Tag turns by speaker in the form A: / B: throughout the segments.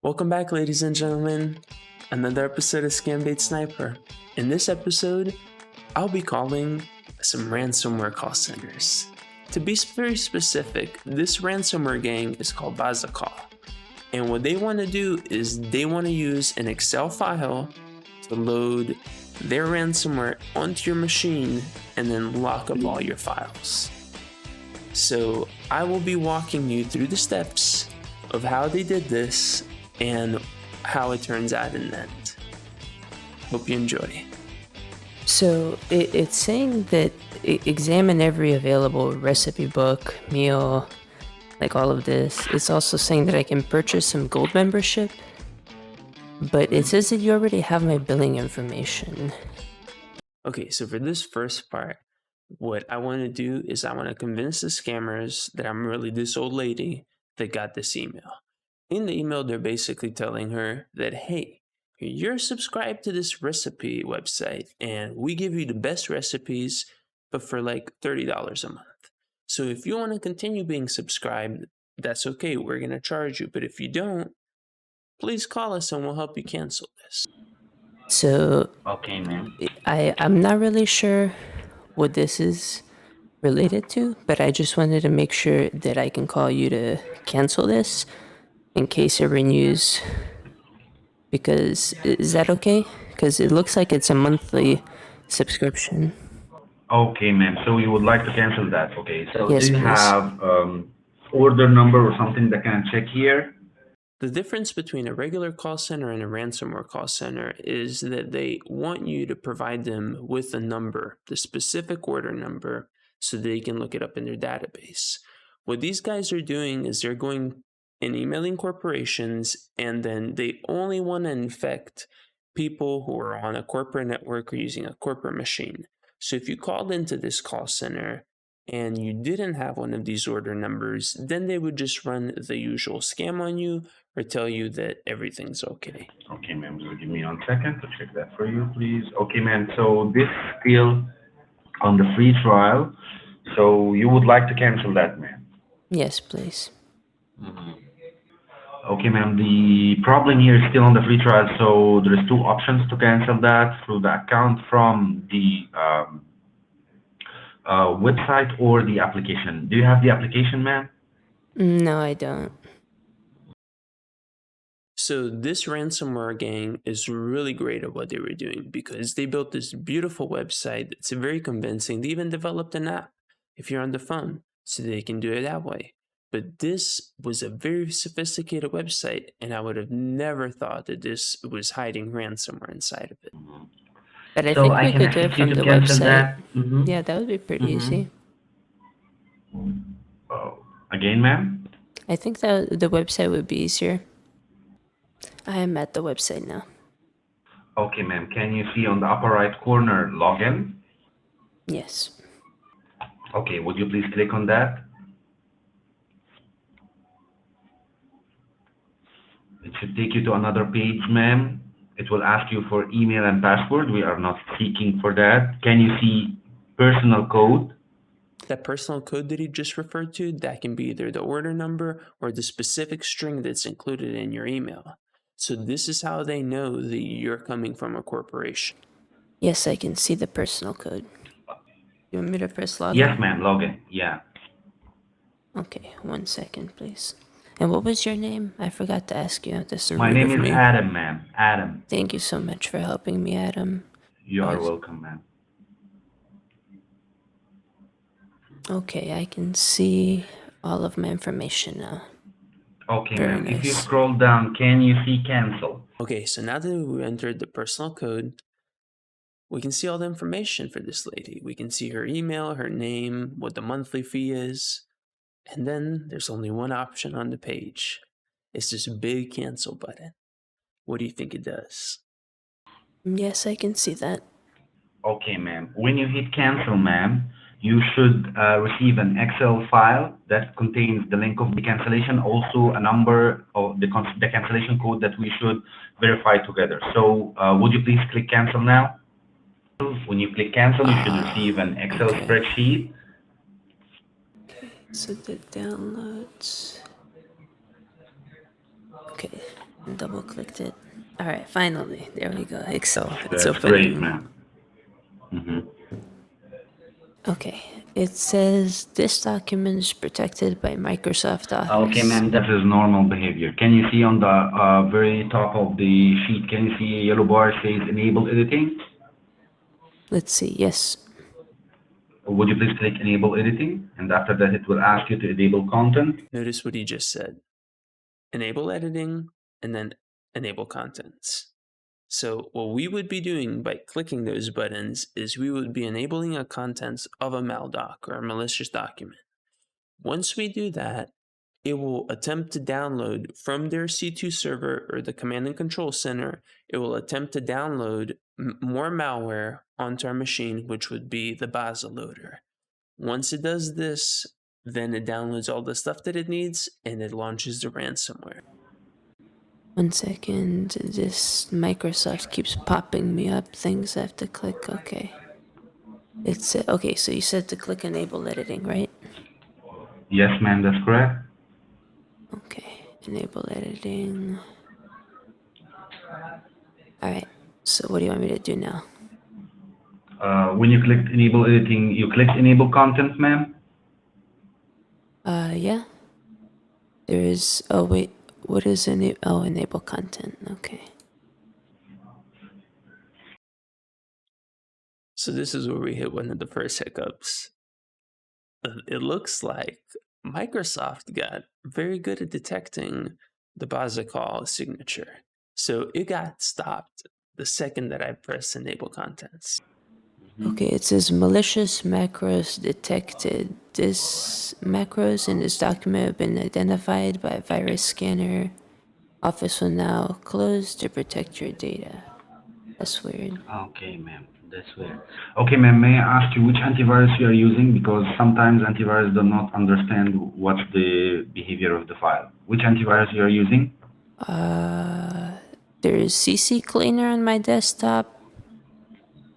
A: Welcome back, ladies and gentlemen. Another episode of Scambait Sniper. In this episode, I'll be calling some ransomware call centers. To be very specific, this ransomware gang is called BazaCall. And what they want to do is they want to use an Excel file to load their ransomware onto your machine and then lock up all your files. So I will be walking you through the steps of how they did this and how it turns out in the end. Hope you enjoy.
B: So it's saying that examine every available recipe book, meal, like all of this. It's also saying that I can purchase some gold membership, but it says that you already have my billing information.
A: Okay, so for this first part, what I want to do is I want to convince the scammers that I'm really this old lady that got this email. In the email, they're basically telling her that, hey, you're subscribed to this recipe website and we give you the best recipes, but for like $30 a month. So if you want to continue being subscribed, that's okay. We're going to charge you. But if you don't, please call us and we'll help you cancel this.
B: So
C: Okay, ma'am.
B: I'm not really sure what this is related to, but I just wanted to make sure that I can call you to cancel this in case it renews. Because is that okay? Because it looks like it's a monthly subscription.
C: Okay, ma'am. So you would like to cancel that? Okay. So
B: Yes,
C: do you
B: please.
C: have order number or something that can check here?
A: The difference between a regular call center and a ransomware call center is that they want you to provide them with a number, the specific order number, so they can look it up in their database. What these guys are doing is they're going and emailing corporations, and then they only want to infect people who are on a corporate network or using a corporate machine. So if you called into this call center and you didn't have one of these order numbers, then they would just run the usual scam on you or tell you that everything's okay.
C: Okay, ma'am. So give me 1 second to check that for you, please. Okay, ma'am. So this is still on the free trial. So you would like to cancel that, ma'am?
B: Yes, please.
C: Okay, ma'am. The problem here is still on the free trial. So there is 2 options to cancel that through the account from the website or the application. Do you have the application, ma'am?
B: No, I don't.
A: So this ransomware gang is really great at what they were doing because they built this beautiful website that's very convincing. They even developed an app if you're on the phone so they can do it that way. But this was a very sophisticated website, and I would have never thought that this was hiding ransomware inside of it.
B: But I
C: So
B: think
C: I
B: we
C: can
B: could do it
C: assist you
B: from
C: to
B: the
C: cancel
B: website.
C: that.
B: Yeah, that would be pretty easy.
C: Oh, again, ma'am?
B: I think that the website would be easier. I am at the website now.
C: Okay, ma'am. Can you see on the upper right corner login?
B: Yes.
C: Okay, would you please click on that? It should take you to another page, ma'am. It will ask you for email and password. We are not seeking for that. Can you see personal code?
A: That personal code that he just referred to, that can be either the order number or the specific string that's included in your email. So this is how they know that you're coming from a corporation.
B: Yes, I can see the personal code. You want me to press login?
C: Yes, ma'am. Login. Yeah.
B: Okay, 1 second, please. And what was your name? I forgot to ask you. This is
C: My
B: rude
C: name
B: of
C: is
B: me.
C: Adam, ma'am. Adam.
B: Thank you so much for helping me, Adam.
C: You are welcome, ma'am.
B: Okay, I can see all of my information now.
C: Okay,
B: Very
C: ma'am. If you
B: nice.
C: scroll down, can you see cancel?
A: Okay, so now that we entered the personal code, we can see all the information for this lady. We can see her email, her name, what the monthly fee is. And then there's only one option on the page. It's this big cancel button. What do you think it does?
B: Yes, I can see that.
C: Okay, ma'am. When you hit cancel, ma'am, you should receive an Excel file that contains the link of the cancellation, also a number of the cancellation code that we should verify together. So would you please click cancel now? When you click cancel, you should receive an Excel
B: okay.
C: spreadsheet.
B: So the downloads. Okay. Double clicked it. All right, finally, there we go. Excel, it's
C: That's great,
B: opening.
C: man. Mm-hmm.
B: Okay, it says this document is protected by Microsoft Office.
C: Okay, ma'am, that is normal behavior. Can you see on the very top of the sheet, can you see a yellow bar says enable editing?
B: Let's see, yes.
C: Would you please click enable editing? And after that, it will ask you to enable content.
A: Notice what he just said. Enable editing and then enable contents. So what we would be doing by clicking those buttons is we would be enabling the contents of a maldoc or a malicious document. Once we do that, it will attempt to download from their C2 server or the command and control center. It will attempt to download more malware onto our machine, which would be the Baza loader. Once it does this, then it downloads all the stuff that it needs and it launches the ransomware.
B: 1 second, this Microsoft keeps popping me up things I have to click. Okay. It's okay, so you said to click enable editing, right?
C: Yes, ma'am, that's correct.
B: Okay, enable editing. All right, so what do you want me to do now?
C: When you clicked enable editing, you clicked enable content, ma'am?
B: Yeah. There is, oh wait, what is enable content, okay.
A: So this is where we hit one of the first hiccups. It looks like Microsoft got very good at detecting the BazaCall signature. So it got stopped the second that I pressed enable contents.
B: Okay, it says malicious macros detected. This macros in this document have been identified by virus scanner. Office will now close to protect your data. That's weird.
C: Okay, ma'am, that's weird. Okay, ma'am, may I ask you which antivirus you are using? Because sometimes antivirus do not understand what's the behavior of the file. Which antivirus you are using?
B: There is CC Cleaner on my desktop.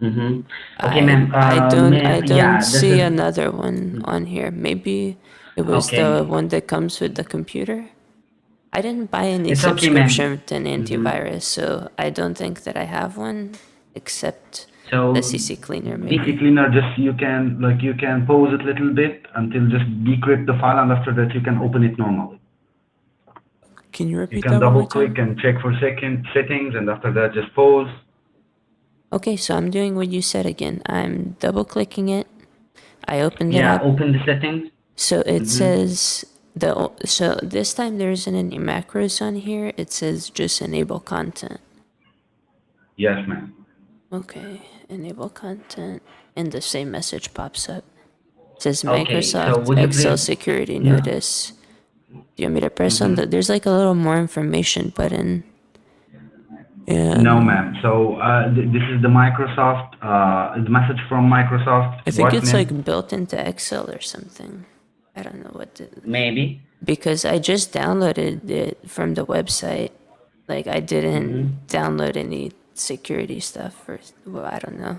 C: Mm-hmm. Okay, ma'am.
B: I don't
C: Yeah, this
B: see
C: is
B: another one on here. Maybe it was
C: okay.
B: the one that comes with the computer. I didn't buy any
C: It's okay, ma'am.
B: subscription to an
C: Mm-hmm.
B: antivirus, so I don't think that I have one, except
C: So
B: the CC Cleaner,
C: DC
B: maybe.
C: cleaner, just you can pause it a little bit until just decrypt the file, and after that you can open it normally.
A: Can you
C: You
A: repeat
C: can
A: that one more
C: double click
A: time?
C: and check for second settings, and after that just pause.
B: Okay, so I'm doing what you said again. I'm double clicking it. I opened it
C: Yeah,
B: up.
C: open the settings.
B: So it
C: Mm-hmm.
B: says so this time there isn't any macros on here. It says just enable content.
C: Yes, ma'am.
B: Okay, enable content, and the same message pops up. It says
C: Okay, so
B: Microsoft
C: would you
B: Excel
C: please?
B: security
C: No.
B: notice. Do you want me to press on
C: Mm-hmm.
B: there's like a little more information button.
C: No,
B: And
C: ma'am. So this is the Microsoft, the message from Microsoft.
B: I think
C: What,
B: it's
C: ma'am?
B: like built into Excel or something. I don't know what
C: Maybe.
B: because I just downloaded it from the website. Like I didn't download any security stuff or well, I don't know.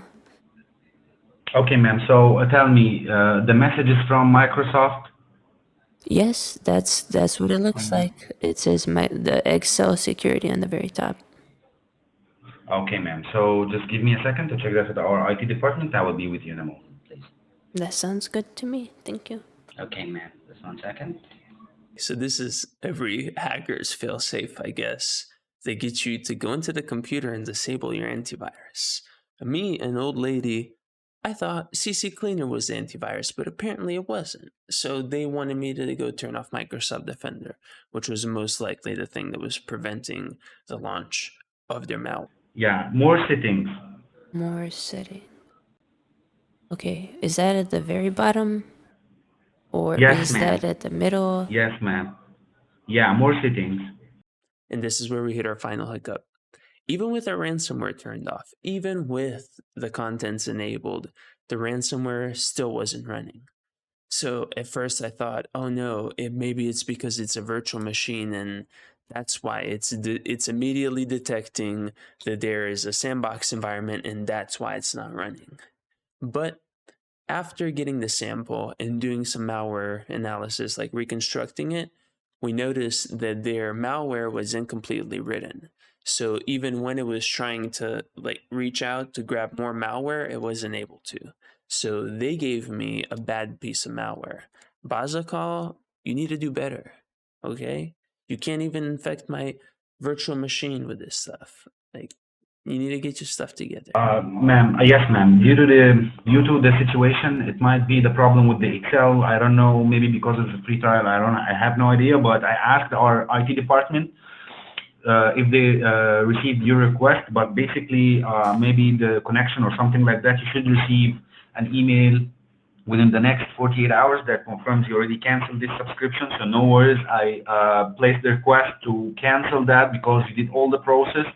C: Okay, ma'am. So tell me, the message is from Microsoft.
B: Yes, that's what it looks like. It says the Excel security on the very top.
C: Okay, ma'am. So just give me a second to check that with our IT department. I will be with you in a moment, please.
B: That sounds good to me. Thank you.
C: Okay, ma'am. Just 1 second.
A: So this is every hacker's failsafe, I guess. They get you to go into the computer and disable your antivirus. Me, an old lady, I thought CC Cleaner was the antivirus, but apparently it wasn't. So they wanted me to go turn off Microsoft Defender, which was most likely the thing that was preventing the launch of their malware.
C: Yeah, more settings.
B: More setting. Okay, is that at the very bottom? Or
C: Yes,
B: is
C: ma'am.
B: that at the middle?
C: Yes, ma'am. Yeah, more settings.
A: And this is where we hit our final hiccup. Even with our ransomware turned off, even with the contents enabled, the ransomware still wasn't running. So at first I thought, oh no, maybe it's because it's a virtual machine and that's why it's immediately detecting that there is a sandbox environment and that's why it's not running. But after getting the sample and doing some malware analysis, like reconstructing it, we noticed that their malware was incompletely written. So even when it was trying to reach out to grab more malware, it wasn't able to. So they gave me a bad piece of malware. BazaCall, you need to do better, okay? You can't even infect my virtual machine with this stuff. You need to get your stuff together.
C: Ma'am, yes, ma'am. Due to the situation, it might be the problem with the Excel. I don't know, maybe because it's a free trial. I have no idea. But I asked our IT department if they received your request. But basically, maybe the connection or something like that. You should receive an email within the next 48 hours that confirms you already canceled this subscription. So no worries. I placed the request to cancel that because you did all the process.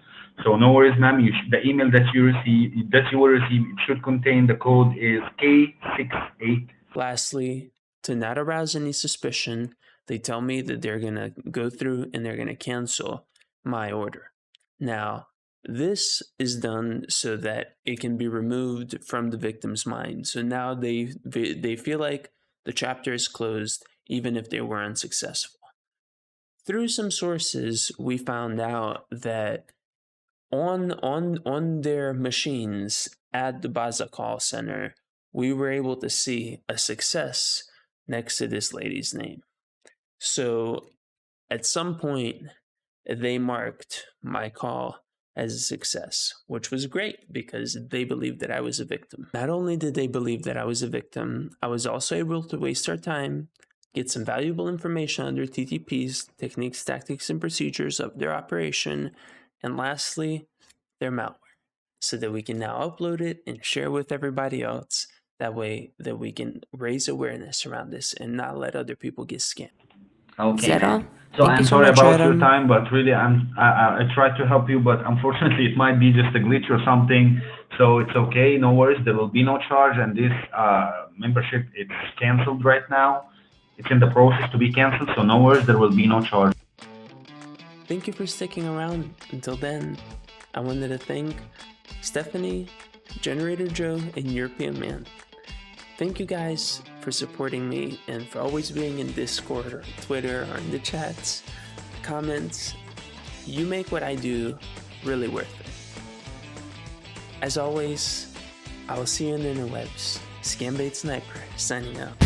C: So no worries, ma'am. The email that you will receive, it should contain the code is K68.
A: Lastly, to not arouse any suspicion, they tell me that they're gonna go through and they're gonna cancel my order. Now, this is done so that it can be removed from the victim's mind. So now they feel like the chapter is closed, even if they were unsuccessful. Through some sources, we found out that on their machines at the BazaCall center, we were able to see a success next to this lady's name. So at some point, they marked my call as a success, which was great because they believed that I was a victim. Not only did they believe that I was a victim, I was also able to waste our time, get some valuable information under TTPs, techniques, tactics, and procedures of their operation, and lastly, their malware, so that we can now upload it and share with everybody else. That way that we can raise awareness around this and not let other people get scammed.
C: Okay.
B: Is that all?
C: So
B: Thank
C: I'm
B: you so
C: sorry
B: much,
C: about your
B: Adam.
C: time, but really I tried to help you, but unfortunately it might be just a glitch or something. So it's okay, no worries. There will be no charge, and this membership, it's canceled right now. It's in the process to be canceled, so no worries. There will be no charge.
A: Thank you for sticking around until then. I wanted to thank Stephanie, Generator Joe, and European Man. Thank you guys for supporting me and for always being in Discord or Twitter or in the chats, comments. You make what I do really worth it. As always, I will see you in the interwebs. Scambait Sniper, signing out.